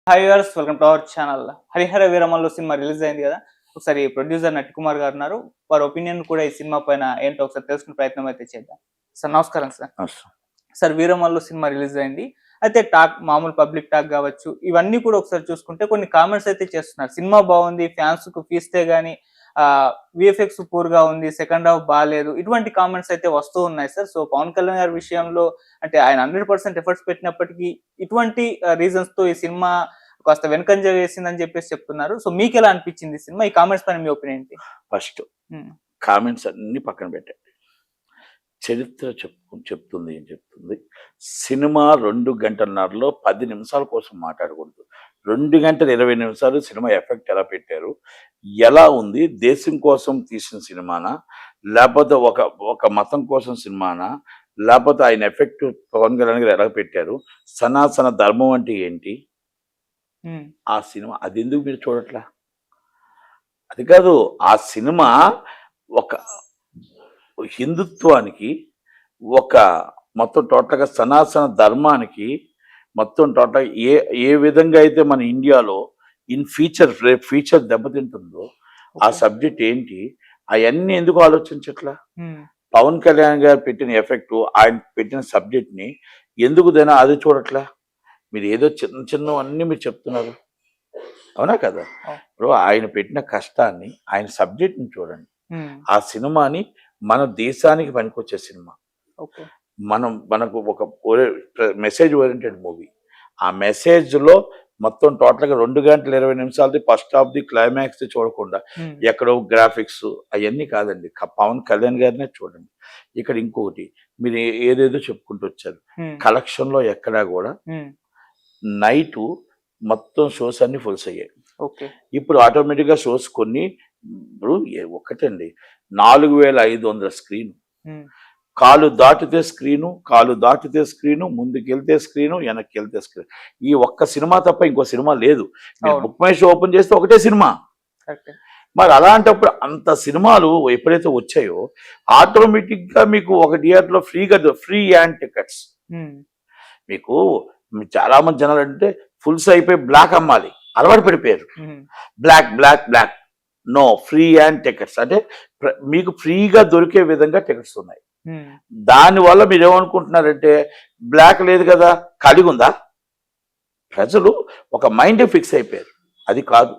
Hi viewers, welcome to our channel. Harihara Veeramallu cinema release అయింది కదా. ఒకసారి ప్రొడ్యూసర్ నట్టికుమార్ గారు ఉన్నారు. వారి ఒపీనియన్ కూడా ఈ సినిమా పైన ఏంటో ఒకసారి తెలుసుకునే ప్రయత్నం అయితే చేద్దాం. సార్ నమస్కారం sir. Sir Veeramallu cinema release అయింది. అయితే మామూలు పబ్లిక్ టాక్ కావచ్చు, ఇవన్నీ కూడా ఒకసారి చూసుకుంటే కొన్ని కామెంట్స్ అయితే చేస్తున్నారు. సినిమా బాగుంది, ఫ్యాన్స్ కు ఫీస్తే గానీ విఎఫ్ఎక్స్ పూర్ గా ఉంది, సెకండ్ హాఫ్ బాగాలేదు, ఇటువంటి కామెంట్స్ అయితే వస్తూ ఉన్నాయి సార్. సో పవన్ కళ్యాణ్ గారి విషయంలో అంటే ఆయన 100% ఎఫర్ట్స్ పెట్టినప్పటికీ ఇటువంటి రీజన్స్ తో ఈ సినిమా కాస్త వెనకంజ వేసిందని చెప్పేసి చెప్తున్నారు. సో మీకు ఎలా అనిపించింది సినిమా? ఈ కామెంట్స్ పైన మీ ఒపీనియన్ ఏంటి? ఫస్ట్ కామెంట్స్ అన్ని పక్కన పెట్టండి. చరిత్ర చెప్తుంది ఏం చెప్తుంది. సినిమా 2 గంటలన్నరలో 10 నిమిషాల కోసం మాట్లాడకూడదు. 2 గంటల 20 నిమిషాలు సినిమా ఎఫెక్ట్ ఎలా పెట్టారు, ఎలా ఉంది, దేశం కోసం తీసిన సినిమానా, లేకపోతే ఒక మతం కోసం సినిమానా, లేకపోతే ఆయన ఎఫెక్ట్ పవన్ కళ్యాణ్ గారు ఎలా పెట్టారు, సనాతన ధర్మం అంటే ఏంటి, ఆ సినిమా అది ఎందుకు మీరు చూడట్లా? అది కాదు, ఆ సినిమా ఒక హిందుత్వానికి, ఒక మొత్తం టోటల్గా సనాతన ధర్మానికి, మొత్తం టోటల్ ఏ విధంగా అయితే మన ఇండియాలో ఫ్యూచర్ దెబ్బతింటుందో ఆ సబ్జెక్ట్ ఏంటి, అవన్నీ ఎందుకు ఆలోచించట్లా? పవన్ కళ్యాణ్ గారు పెట్టిన ఎఫెక్ట్, ఆయన పెట్టిన సబ్జెక్ట్ ని ఎందుకు అది చూడట్లా? మీరు ఏదో చిన్న అన్ని మీరు చెప్తున్నారు, అవునా కదా? ఇప్పుడు ఆయన పెట్టిన కష్టాన్ని, ఆయన సబ్జెక్ట్ని చూడండి. ఆ సినిమాని మన దేశానికి పనికొచ్చే సినిమా. మనకు ఒక మెసేజ్ ఓరియంటెడ్ మూవీ. ఆ మెసేజ్లో మొత్తం టోటల్గా 2 గంటల 20 నిమిషాలది ఫస్ట్ హాఫ్ ది క్లైమాక్స్ చూడకుండా ఎక్కడో గ్రాఫిక్స్ అవన్నీ కాదండి, పవన్ కళ్యాణ్ గారినే చూడండి. ఇక్కడ ఇంకొకటి మీరు ఏదేదో చెప్పుకుంటూ వచ్చారు. కలెక్షన్లో ఎక్కడా కూడా నైట్ మొత్తం షోస్ అన్ని ఫుల్స్ అయ్యాయి. ఇప్పుడు ఆటోమేటిక్గా షోస్ కొన్ని ఒకటండి 4500 స్క్రీన్, కాలు దాటితే స్క్రీను, ముందుకెళ్తే స్క్రీను, వెనక్కి వెళ్తే స్క్రీన్. ఈ ఒక్క సినిమా తప్ప ఇంకో సినిమా లేదు. బుక్ మై షో ఓపెన్ చేస్తే ఒకటే సినిమా. మరి అలాంటప్పుడు అంత సినిమాలు ఎప్పుడైతే వచ్చాయో ఆటోమేటిక్గా మీకు ఒక థియేటర్లో ఫ్రీ హ్యాండ్ టికెట్స్. మీకు చాలా మంది జనాలు అంటే ఫుల్స్ అయిపోయి బ్లాక్ అమ్మాలి అలవాటు పడిపోయారు. Black no, free hand tickets అంటే మీకు ఫ్రీగా దొరికే విధంగా టికెట్స్ ఉన్నాయి. దానివల్ల మీరు ఏమనుకుంటున్నారంటే బ్లాక్ లేదు కదా, ఖాళీగా ఉందా? ప్రజలు ఒక మైండ్ ఫిక్స్ అయిపోయారు. అది కాదు,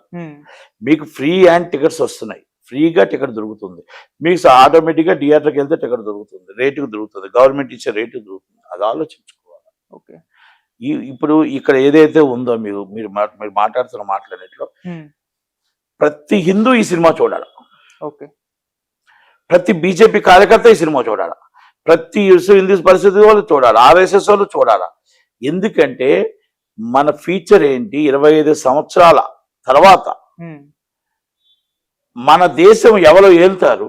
మీకు ఫ్రీ హ్యాండ్ టికెట్స్ వస్తున్నాయి, ఫ్రీగా టికెట్ దొరుకుతుంది. మీకు ఆటోమేటిక్గా థియేటర్కి వెళ్తే టికెట్ దొరుకుతుంది, రేటుకు దొరుకుతుంది, గవర్నమెంట్ ఇచ్చే రేటుకు దొరుకుతుంది. అది ఆలోచించుకోవాలి. ఇప్పుడు ఇక్కడ ఏదైతే ఉందో మీరు మాట్లాడుతున్న మాటలన్నింటిలో ప్రతి హిందూ ఈ సినిమా చూడాలి, ప్రతి బీజేపీ కార్యకర్త ఈ సినిమా చూడాలి, ప్రతి హిందూ పరిస్థితి వాళ్ళు చూడాలి, ఆర్ఎస్ఎస్ వాళ్ళు చూడాలి. ఎందుకంటే మన ఫ్యూచర్ ఏంటి, 25 సంవత్సరాల తర్వాత మన దేశం ఎవరో ఏళ్తారు,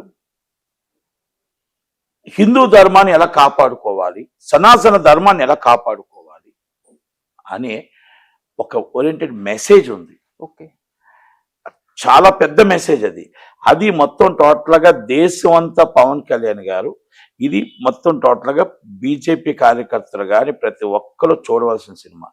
హిందూ ధర్మాన్ని ఎలా కాపాడుకోవాలి, సనాతన ధర్మాన్ని ఎలా కాపాడుకోవాలి అనే ఒక ఓరియంటెడ్ మెసేజ్ ఉంది. చాలా పెద్ద మెసేజ్ అది మొత్తం టోటల్గా దేశం అంతా పవన్ కళ్యాణ్ గారు, ఇది మొత్తం టోటల్గా బీజేపీ కార్యకర్తలు కానీ ప్రతి ఒక్కరు చూడవలసిన సినిమా.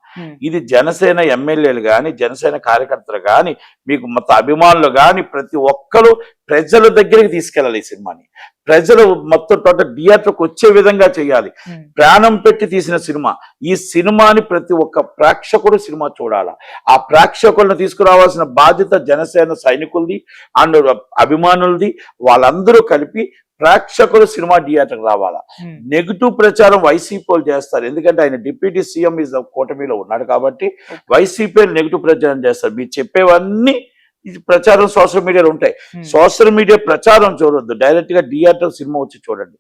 ఇది జనసేన ఎమ్మెల్యేలు కానీ, జనసేన కార్యకర్తలు కానీ, మీకు మొత్తం అభిమానులు కానీ ప్రతి ఒక్కరు ప్రజల దగ్గరికి తీసుకెళ్ళాలి. ఈ సినిమాని ప్రజలు మొత్తం టోటల్ థియేటర్కి వచ్చే విధంగా చేయాలి. ప్రాణం పెట్టి తీసిన సినిమా. ఈ సినిమాని ప్రతి ఒక్క ప్రేక్షకుడు సినిమా చూడాలా. ఆ ప్రేక్షకులను తీసుకురావాల్సిన బాధ్యత జనసేన సైనికులది అండ్ అభిమానులది. వాళ్ళందరూ కలిపి ప్రేక్షకులు సినిమా థియేటర్కి రావాలా. నెగిటివ్ ప్రచారం వైసీపీ చేస్తారు, ఎందుకంటే ఆయన డిప్యూటీ సీఎం కూటమిలో ఉన్నాడు కాబట్టి వైసీపీ నెగిటివ్ ప్రచారం చేస్తారు. మీరు చెప్పేవన్నీ ప్రచారం సోషల్ మీడియాలో ఉంటాయి. సోషల్ మీడియా ప్రచారం చూడొద్దు, డైరెక్ట్ గా థియేటర్ సినిమా వచ్చి చూడండి.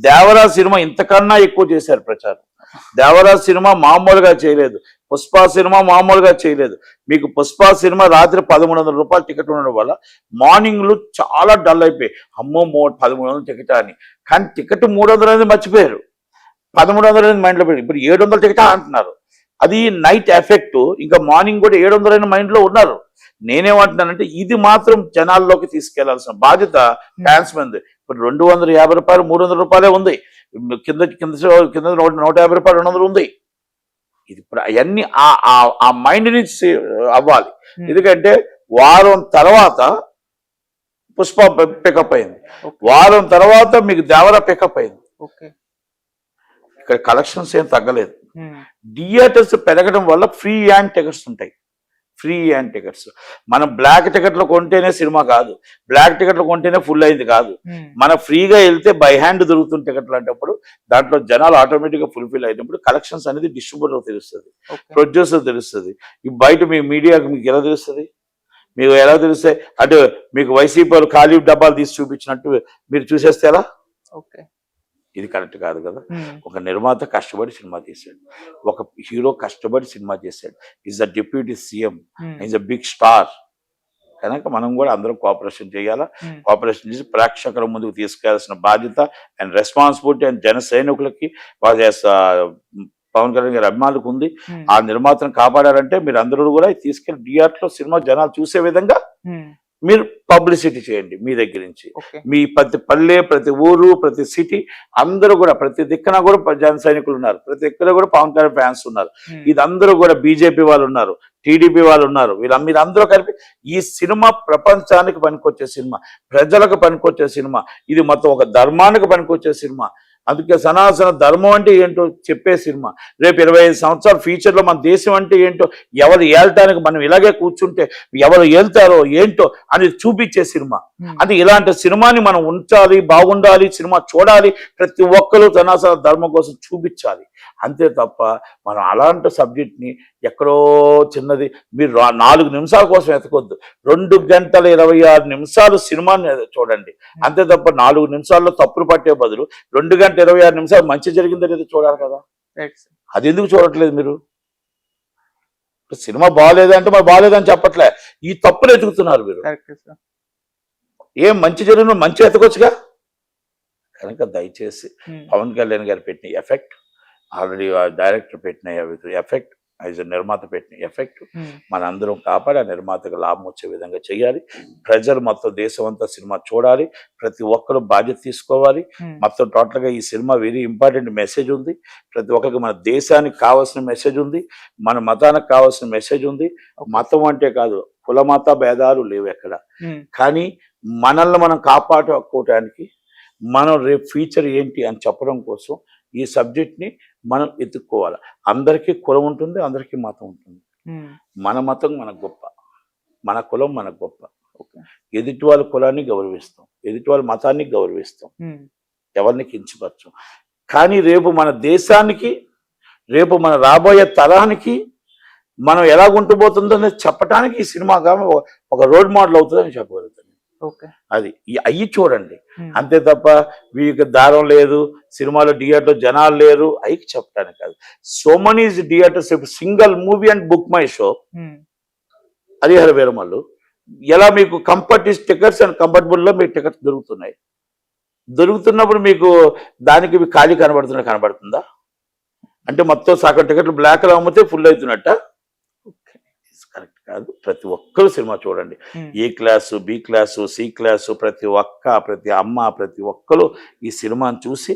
దేవరాజ్ సినిమా ఇంతకన్నా ఎక్కువ చేశారు ప్రచారం. దేవరాజ్ సినిమా మామూలుగా చేయలేదు, పుష్ప సినిమా మామూలుగా చేయలేదు. మీకు పుష్ప సినిమా రాత్రి 1300 రూపాయలు టికెట్ ఉండడం వల్ల మార్నింగ్లు చాలా డల్ అయిపోయి, అమ్మో 1300 టికెట్ అని. కానీ టికెట్ 300 అనేది మర్చిపోయారు, 1300 అనేది మైండ్లో పెట్టి ఇప్పుడు 700 టికెట్ అంటున్నారు. అది నైట్ ఎఫెక్ట్. ఇంకా మార్నింగ్ కూడా 700 మైండ్లో ఉన్నారు. నేనేమంటున్నానంటే ఇది మాత్రం జనాల్లోకి తీసుకెళ్లాల్సిన బాధ్యత ఫ్యాన్స్ మంది. ఇప్పుడు 250 రూపాయలు 300 రూపాయలే ఉంది, కింద 150 రూపాయలు 200 ఉంది. ఇది ఇప్పుడు అవన్నీ ఆ మైండ్ నుంచి అవ్వాలి. Hmm. ఎందుకంటే వారం తర్వాత పుష్ప పికప్ అయింది, Okay. వారం తర్వాత మీకు దేవర పికప్ అయింది. ఓకే. ఇక్కడ కలెక్షన్స్ ఏం తగ్గలేదు. Hmm. థియేటర్స్ పెరగడం వల్ల ఫ్రీ హ్యాండ్ టికెట్స్ ఉంటాయి. ఫ్రీ హ్యాండ్ టికెట్స్ మనం బ్లాక్ టికెట్లు కొంటేనే సినిమా కాదు, బ్లాక్ టికెట్లు కొంటేనే ఫుల్ అయింది కాదు. Hmm. మన ఫ్రీగా వెళ్తే బై హ్యాండ్ దొరుకుతున్న టికెట్లు అంటప్పుడు దాంట్లో జనాలు ఆటోమేటిక్గా ఫుల్ఫిల్ అయినప్పుడు కలెక్షన్స్ అనేది డిస్ట్రిబ్యూటర్ తెలుస్తుంది, Okay. ప్రొడ్యూసర్ తెలుస్తుంది. ఈ బయట మీ మీడియాకి మీకు ఎలా తెలుస్తుంది? మీకు ఎలా తెలుస్తాయి? అంటే మీకు వైసీపీ వాళ్ళు ఖాళీ డబ్బాలు తీసి చూపించినట్టు మీరు చూసేస్తే ఎలా? ఓకే. ఇది కరెక్ట్ కాదు కదా. Hmm. ఒక నిర్మాత కష్టపడి సినిమా తీశాడు, ఒక హీరో కష్టపడి సినిమా చేశాడు, is the deputy CM, Hmm. Is a big star. కనుక మనం కూడా అందరం కోఆపరేషన్ చేయాలా. Hmm. కోఆపరేషన్ చేసి ప్రేక్షకుల ముందుకు తీసుకెళ్లాల్సిన బాధ్యత అండ్ రెస్పాన్సిబిలిటీ అండ్ జన సైనికులకి పవన్ కళ్యాణ్ గారి అభిమానులకు ఉంది. Hmm. ఆ నిర్మాతను కాపాడారంటే మీరు అందరూ కూడా తీసుకెళ్లి థియేటర్లో సినిమా జనాలు చూసే విధంగా Hmm. మీరు పబ్లిసిటీ చేయండి మీ దగ్గర నుంచి. ఓకే. మీ ప్రతి పల్లె, ప్రతి ఊరు, ప్రతి సిటీ అందరూ కూడా ప్రతి దిక్కున కూడా జన సైనికులు ఉన్నారు, ప్రతి దిక్కున కూడా పవన్ కళ్యాణ్ ఫ్యాన్స్ ఉన్నారు. Hmm. ఇది అందరూ కూడా బీజేపీ వాళ్ళు ఉన్నారు, టీడీపీ వాళ్ళు ఉన్నారు. మీరందరూ కలిపి ఈ సినిమా ప్రపంచానికి పనికొచ్చే సినిమా, ప్రజలకు పనికొచ్చే సినిమా, ఇది మొత్తం ఒక ధర్మానికి పనికొచ్చే సినిమా. అందుకే సనాతన ధర్మం అంటే ఏంటో చెప్పే సినిమా. రేపు 25 సంవత్సరాల ఫ్యూచర్లో మన దేశం అంటే ఏంటో, ఎవరు ఏల్టానికి మనం ఇలాగే కూర్చుంటే ఎవరు ఏల్తారో ఏంటో అనేది చూపించే సినిమా. Hmm. అంటే ఇలాంటి సినిమాని మనం ఉంచాలి, బాగుండాలి, సినిమా చూడాలి, ప్రతి ఒక్కరు సనాతన ధర్మం కోసం చూపించాలి. అంతే తప్ప మనం అలాంటి సబ్జెక్ట్ని ఎక్కడో చిన్నది మీరు 4 నిమిషాల కోసం ఎతకొద్దు. 2 గంటల 26 నిమిషాలు సినిమాని చూడండి. అంతే తప్ప 4 నిమిషాల్లో తప్పులు పట్టే బదులు 2 గంటల 26 నిమిషాలు మంచి జరిగిందో లేదో చూడాలి కదా. Right sir. అది ఎందుకు చూడట్లేదు మీరు? సినిమా బాగాలేదంటే మరి బాగాలేదని చెప్పట్లే, ఈ తప్పులు ఎతుకుతున్నారు మీరు. Correct sir. ఏం మంచి జరిగిన మంచి ఎతకొచ్చుగా. కనుక దయచేసి Hmm. పవన్ కళ్యాణ్ గారు పెట్టిన ఎఫెక్ట్, ఆల్రెడీ డైరెక్టర్ పెట్టిన ఎఫెక్ట్, యాజ్ నిర్మాత పెట్టిన ఎఫెక్ట్ Hmm. మనందరం కాపాడి ఆ నిర్మాతకు లాభం వచ్చే విధంగా చేయాలి. ప్రజలు మొత్తం దేశం అంతా సినిమా చూడాలి, ప్రతి ఒక్కరు బాధ్యత తీసుకోవాలి. Hmm. మొత్తం టోటల్గా ఈ సినిమా వెరీ ఇంపార్టెంట్ మెసేజ్ ఉంది. ప్రతి ఒక్కరికి మన దేశానికి కావాల్సిన మెసేజ్ ఉంది, మన మతానికి కావాల్సిన మెసేజ్ ఉంది. మతం అంటే కాదు, కుల మత భేదాలు లేవు ఎక్కడ. Hmm. కానీ మనల్ని మనం కాపాడుకోవటానికి, మనం రేపు ఫ్యూచర్ ఏంటి అని చెప్పడం కోసం ఈ సబ్జెక్ట్ని మనం ఎత్తుక్కోవాలి. అందరికీ కులం ఉంటుంది, అందరికీ మతం ఉంటుంది. Hmm. మన మతం మనకు గొప్ప, మన కులం మనకు గొప్ప. ఓకే. ఎదుటి వాళ్ళ కులాన్ని గౌరవిస్తాం, ఎదుటి వాళ్ళ మతాన్ని గౌరవిస్తాం, Hmm. ఎవరిని కించపరచం. కానీ రేపు మన దేశానికి, రేపు మన రాబోయే తరానికి మనం ఎలా ఉంటబోతుందనేది చెప్పడానికి ఈ సినిమా ఒక రోడ్ మోడల్ అవుతుందని చెప్పగలుగుతాను. ఓకే. అది అయ్యి చూడండి. Hmm. అంతే తప్ప వీరికి దారం లేదు, సినిమాలో థియేటర్లో జనాలు లేరు అవి చెప్పడానికి కాదు. So money theatres, single movie and book my show Hmm. Harihara Veeramallu ఎలా మీకు టికెట్స్ అండ్ కంఫర్టబుల్లో మీకు టికెట్స్ దొరుకుతున్నాయి. దొరుకుతున్నప్పుడు మీకు దానికి ఖాళీ కనబడుతుందా? అంటే మొత్తం సగం టికెట్లు బ్లాక్లో అమ్మితే ఫుల్ అవుతున్నట్ట? కరెక్ట్ కాదు. ప్రతి ఒక్కరు సినిమా చూడండి. Hmm. A class, B class, C class, ప్రతి అమ్మ, ప్రతి ఒక్కరు ఈ సినిమాని చూసి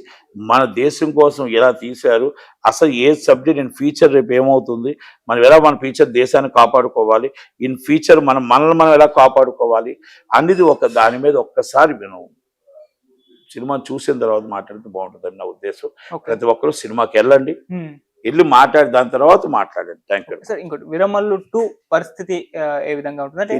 మన దేశం కోసం ఎలా తీశారు, అసలు ఏ సబ్జెక్ట్ ఇన్ ఫ్యూచర్ రేపు ఏమవుతుంది, మనం ఎలా మన ఫ్యూచర్ దేశాన్ని కాపాడుకోవాలి, ఇన్ ఫ్యూచర్ మనల్ని మనం ఎలా కాపాడుకోవాలి అనేది దాని మీద ఒక్కసారి సినిమాని చూసిన తర్వాత మాట్లాడితే బాగుంటుందని నా ఉద్దేశం. ఓకే. ప్రతి ఒక్కరు సినిమాకి వెళ్ళండి, Hmm. వెళ్ళి మాట్లాడి దాని తర్వాత మాట్లాడండి. Thank you. సార్, ఇంకోటి విరమల్లు 2 పరిస్థితి ఏ విధంగా ఉంటుంది అంటే